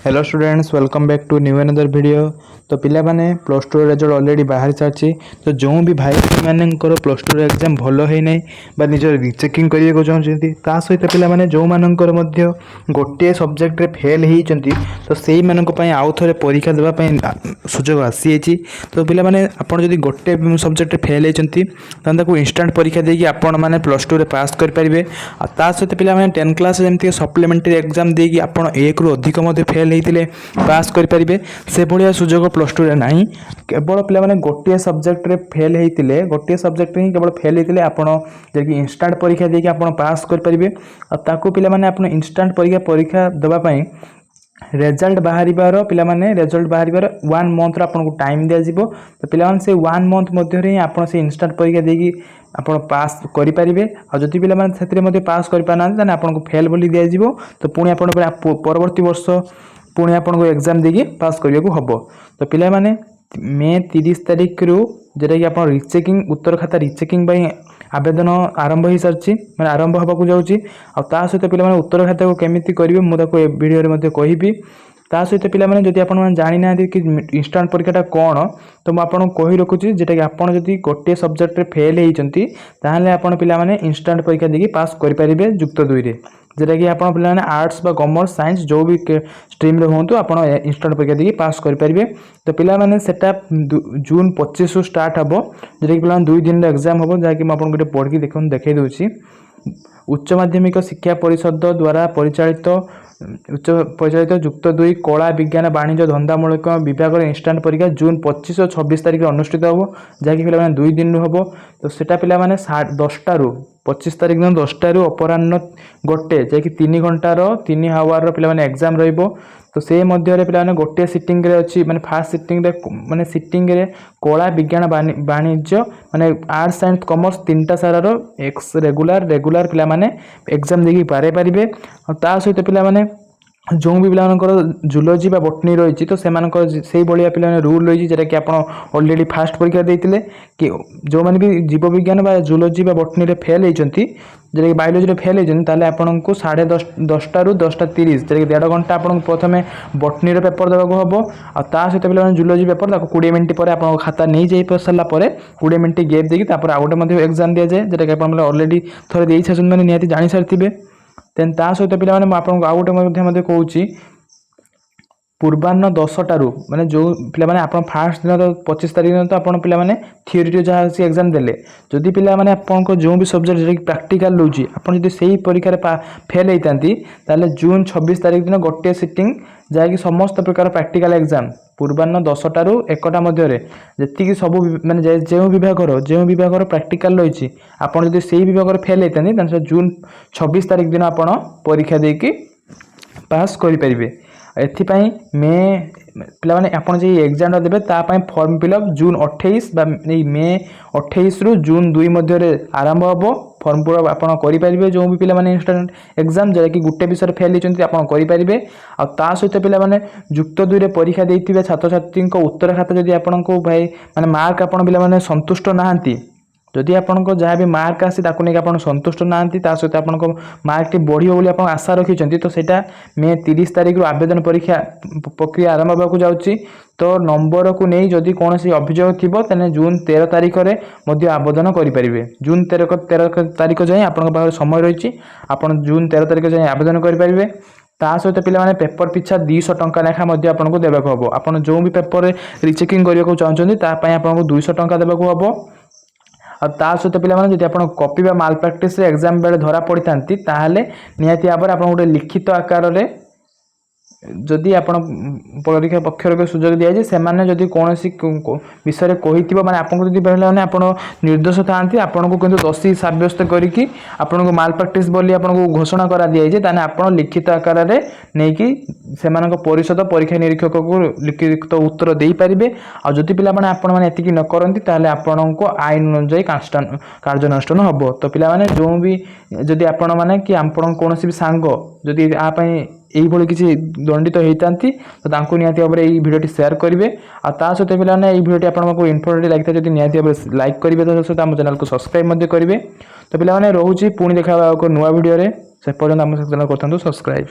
Hello students welcome back to new another video. तो पिला माने प्लस टू रिजल्ट ऑलरेडी बाहर सारी। तो जो भी भाई मानकर प्लस टू एग्जाम भल है ना बा निज रिचेकिंग करने को चाहते सहित पिला माने जो मानकर गोटे सब्जेक्ट रे फेल होती तो से आउ थे परीक्षा देवाई सुजोग आसी। तो पिला माने आपन जदि गोटे सब्जेक्ट फेल होती इंस्टाट परीक्षा देकी आपण माने प्लस टू रे पास करेंगे। सहित पिला माने 10 क्लास जमी सप्लीमेंटारी एग्जाम देकी आपण एक रु अधिक फेल होते पास करेंगे से भाया सुजोग प्लस टू रे नहीं। केवल पिला माने गोटे सब्जेक्ट रे फेल होते गोटे सब्जेक्ट ही केवल फेल होते आपड़ जैसे इंस्टाट परीक्षा देकी आप पास करेंगे। ताकू पिला माने आपन इंस्टाट परीक्षा देवाई रेजल्ट बाहर पिला माने रेजल्ट बाहर 1 मंथ आपको टाइम दिज्व। तो पिला माने से 1 मंथ मध्य आप इंस्टाट परीक्षा देकी आप पास करेंगे। आदि पिला माने पास करना आपको फेल बोली दिज्व। तो पुणी आप परवर्ती वर्ष पुणी आपको एग्जाम देकी पास करने को हम। तो पिला माने मे 30 तारिख रु जोटा कि आप रिचेकिंग उत्तर खाता रिचेकिंग आवेदन आरंभ हो सारी मैं आरंभ होगा जाऊँगी। सहित पिला उत्तर खाता को केमी करेंगे मुझे वीडियो कहि। सहित पिला जदि आप जानी ना कि इंस्टाट परीक्षा कौन तो मुझे कही रखुच्छी जोटा कि आपड़ जब गोटे सब्जेक्ट रे फेल होती आपड़ पिला इंस्टाट परीक्षा देकी पास करेंगे जुक्त 2 रे जोटा कि आप आर्ट्स बा कॉमर्स साइंस जो भी स्ट्रीम रे हूँ आप इंस्टाट परीक्षा देकी पास करेंगे। तो पिला माने सेटा जून 25 रु स्टार्ट हम जोटा कि पिला 2 दिन एग्जाम हम जहाँकि मुझे गोटे पढ़ी देखा दूसरी। उच्च माध्यमिक शिक्षा परिषद द्वारा परिचालित जुक्त 2 कला विज्ञान वाणिज्य धंदामूलक विभाग इंस्टाट परीक्षा जून 25 और 26 तारिख अनुष्ठित हम जहाँकि पिला 2 दिन हम। तो सेटा पिला 10टा रु 25 तारिख दिन 10टा रु अपराह्न 1 जैकि 3 घंटार 3 आवर पिला एग्जाम रहिबो। तो से मध्य पिला गोटे सिटिंग रे अच्छी माने फास्ट सिटिंग रे माने सिटिंग रे कला विज्ञान वाणिज्य माने आर्ट्स साइंस कॉमर्स 3टा सारार एक्स रेगुलर पिला माने एग्जाम देकी पारे। सहित पिला माने जो भी पिला जूलोजी बा बटनी रही तो से भाया पिला रूल रही जोटा कि आप ऑलरेडी फास्ट परीक्षा देते कि जो मैंने भी जीव विज्ञान बा जूलोजी बा बटनी रे फेल होती जोटा कि बायोलोजी रे फेल होती आपन को 10:30 रु 10:30 जोटा कि 1.5 घंटा आपको प्रथम बटनी पेपर देवाक हम। सहित पिला जूलोजी पेपर 20 मिनट पर आप खाता नहीं जा सारापर 20 मिनट गैप देकी आउ गोटे एग्जाम दि जाए जोटा कि आप ऑलरेडी थोड़े दे सारी मैंने निहाती जानी सारी। देन सहित पिला आपको आउ गोटे कहूँ पूर्वाह्न 10टा रु माने जो पिला माने आपण फास्ट दिन तो 25 तारिख दिन तो आपण पिला माने थ्योरी जहाँ एग्जाम देले जदि पिला माने आपन जो भी सब्जेक्ट जो प्रैक्टिकल लौची आपन जदि सही परीक्षा फेल होती ताले जून 26 तारिख दिन गोटे सिटिंग जहाँकि समस्त प्रकार प्रैक्टिकल एग्जाम पूर्वाह्न 10टा रु 1टा मध्य जी सब माने जो विभाग प्रैक्टिकल रही आपन जदि सही विभाग फेल होती जून 26 तारिख दिन आपन परीक्षा देकी पास करेंगे। एथिपाई मे पिला माने आपन जे एग्जाम देबे तापाई फॉर्म फिलअप जून 28 बा मे 28 रु जून 2 मध्य आरंभ हम। फॉर्म फिलअप आपन करि परिबे जो भी पिला माने इंस्टांट एग्जाम जे कि गुटे विषय फेल होचंती आपन करि परिबे। आ ता सहित पिला माने जुक्त 2 रे परीक्षा देथिबे छात्र छात्री को उत्तर खाता जदि आपन को भाई माने मार्क आपन पिला माने संतुष्ट नाहंती जदि आपन को जहाँ भी मार्क आसी ताकू नहीं आप संतुष्ट ना सहित आप मार्क बढ़िया बोली आप आशा रखिंट तो सेटा मे 30 तारिख रु आवेदन परीक्षा प्रक्रिया आरंभ होगा जाऊँगी। तो नंबर को नहीं जदि कौन अभियोग थी तेने जून 13 तारिख में आवेदन करेंगे। जून 13 तारिख जाए आप समय रही आप जून 13 तारिख जाए आवेदन करेंगे। ता सहित पिला माने पेपर पिछा 200 टंका लेखा आपको देवाक हम। आप जो भी पेपर रिचेकिंग करने को चाहते आपको 200 टंका देवाक हम। और सहित पिला माने जदि आपन कॉपी बा माल प्रैक्टिस एग्जाम बेले धरा पड़ी था निहाती भाव में आप गोटे लिखित आकार रे जदि आप परीक्षा पक्षर के सुजोग दि जाए से जदि कौन विषय कही माने आपको जदि पहले आप निर्दोष था आपन को किंतु दोषी सब्यस्त करके आपन को माल प्रैक्टिस बोली आपन को घोषणा करा दि जाए ताने आपन लिखित आकार रे नहीं कि सेमानक परिषद परीक्षा निरीक्षक को लिखित उत्तर दे पारिबे। आ जदि पिला माने आपन माने एतिकी न करंती ताले आपन को आईन अनुसार कार्यानुष्ठान हबो। तो पिला माने जो भी जदि आपन माने कि आपन कोनोसी भी सांग जदि आ पई यही किसी दंडित होती तो तांको निहाती भाव में भिडियो शेयर करेंगे। आ सहित पे भिडियो आपको इनफॉर्मेटिव लगी था निहाती भाव में लाइक करेंगे तो सहित आम चैनल को सब्सक्राइब करेंगे। तो पे रोचे पुणी देखा नुआ भिडियो से पर्यटन आम चैनल को सब्सक्राइब।